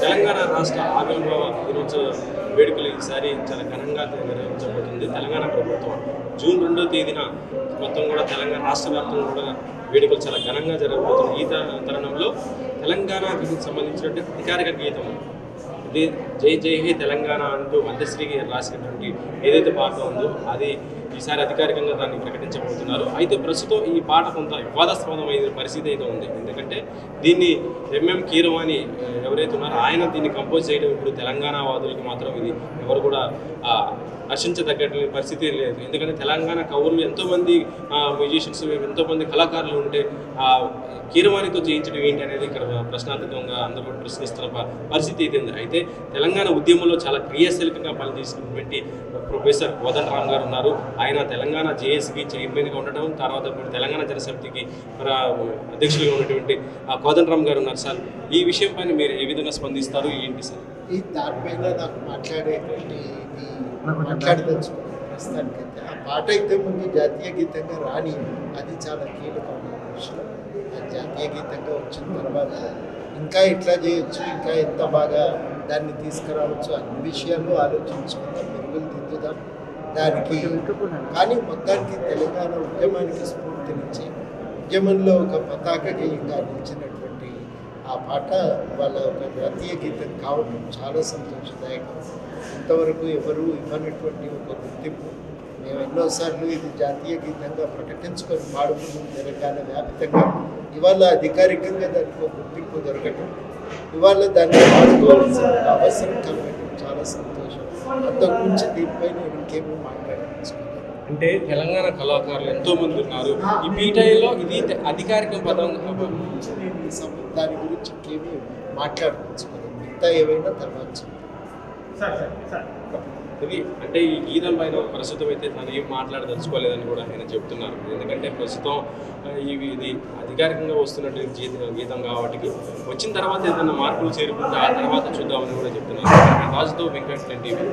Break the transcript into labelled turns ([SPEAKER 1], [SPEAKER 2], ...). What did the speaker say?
[SPEAKER 1] తెలంగాణ రాష్ట్ర ఆవిర్భావ దినోత్సవ వేడుకలు ఈసారి చాలా ఘనంగా నిర్వహించబోతుంది. తెలంగాణ ప్రభుత్వం జూన్ 2వ తేదీన మొత్తం కూడా తెలంగాణ రాష్ట్ర వ్యాప్తంగా కూడా వేడుకలు చాలా ఘనంగా జరగబోతుంది. ఈ తరుణంలో తెలంగాణకి సంబంధించినటువంటి అధికారిక గీతం ఇది జై జై హే తెలంగాణ అంటూ వందశ్రీ గారు రాసినటువంటి ఏదైతే పాట ఉందో అది ఈసారి అధికారికంగా దాన్ని ప్రకటించబోతున్నారు. అయితే ప్రస్తుతం ఈ పాట కొంత వివాదాస్పదమైన పరిస్థితి అయితే ఉంది. ఎందుకంటే దీన్ని ఎంఎం కీరవాణి ఎవరైతే ఉన్నారో ఆయన దీన్ని కంపోజ్ చేయడం ఇప్పుడు తెలంగాణ వాదులకు మాత్రం ఇది ఎవరు కూడా హర్షించదగ్గటువంటి పరిస్థితి లేదు. ఎందుకంటే తెలంగాణ కవులు ఎంతోమంది మ్యూజిషియన్స్ ఎంతోమంది కళాకారులు ఉంటే కీరవాణితో చేయించడం ఏంటి అనేది ఇక్కడ ప్రశ్నార్థకంగా అందరూ ప్రశ్నిస్తున్న పరిస్థితి అయితే ఉంది. అయితే తెలంగాణ ఉద్యమంలో చాలా క్రియాశీలకంగా పనిచేసినటువంటి ప్రొఫెసర్ కోదండరామ్ గారు ఉన్నారు. ఆయన తెలంగాణ జేఏసీకి చైర్మన్గా ఉండడం, తర్వాత తెలంగాణ జనసమితికి అధ్యక్షులుగా ఉన్నటువంటి కోదండరామ్ గారు ఉన్నారు. సార్, ఈ విషయం పైన మీరు ఏ విధంగా స్పందిస్తారు ఏంటి సార్?
[SPEAKER 2] ఈ దానిపైన నాకు మాట్లాడదలుచుకున్నాను ప్రస్తుతానికైతే. ఆ పాట అయితే ముందు జాతీయ గీతంగా రాని, అది చాలా కీలకమైన విషయం. ఆ జాతీయ గీతంగా వచ్చిన తర్వాత ఇంకా ఎట్లా చేయొచ్చు, ఇంకా ఎంత బాగా దాన్ని తీసుకురావచ్చు అన్ని విషయాలు ఆలోచించుకుందాం, మెరుగులు దిద్దుదాం దానికి. కానీ మొత్తానికి తెలంగాణ ఉద్యమానికి స్ఫూర్తినిచ్చి ఉద్యమంలో ఒక పతాక గేయంగా నిలిచినటువంటి ఆ పాట వాళ్ళ ఒక జాతీయ గీతం కావడం చాలా సంతోషదాయకం. ఇంతవరకు ఎవరు ఇవ్వనటువంటి ఒక గుర్తింపు. మేము ఎన్నోసార్లు ఇది జాతీయ గీతంగా ప్రకటించుకొని పాడుకున్నాం తెలంగాణ వ్యాప్తంగా. ఇవాళ అధికారికంగా దానికి ఒక గుర్తింపు దొరకటం, ఇవాళ దాన్ని పాడుకోవాల్సిన అవసరం కలగటం చాలా సంతోషం. అంతకుమించి దీనిపై నేను ఇంకేమీ మాట్లాడదలుచుకున్నాను.
[SPEAKER 1] అంటే తెలంగాణ కళాకారులు ఎంతోమంది ఉన్నారు. ఈ పీఠాయిలో ఇది అధికారిక పదం.
[SPEAKER 2] దాని గురించి ఇంకేమీ మాట్లాడదలుచుకున్నాను. మిగతా ఏవైనా తర్వాత
[SPEAKER 1] ఇది అంటే ఈ గీతం పైన ప్రస్తుతం అయితే తను ఏం మాట్లాడదలుచుకోలేదని కూడా ఆయన చెప్తున్నారు. ఎందుకంటే ప్రస్తుతం ఇది అధికారికంగా వస్తున్నటువంటి గీతం కాబట్టి వచ్చిన తర్వాత ఏదైనా మార్పులు చేరుకుంటే ఆ తర్వాత చూద్దామని కూడా చెప్తున్నారు. రాజుతో వెంకట టీవీ.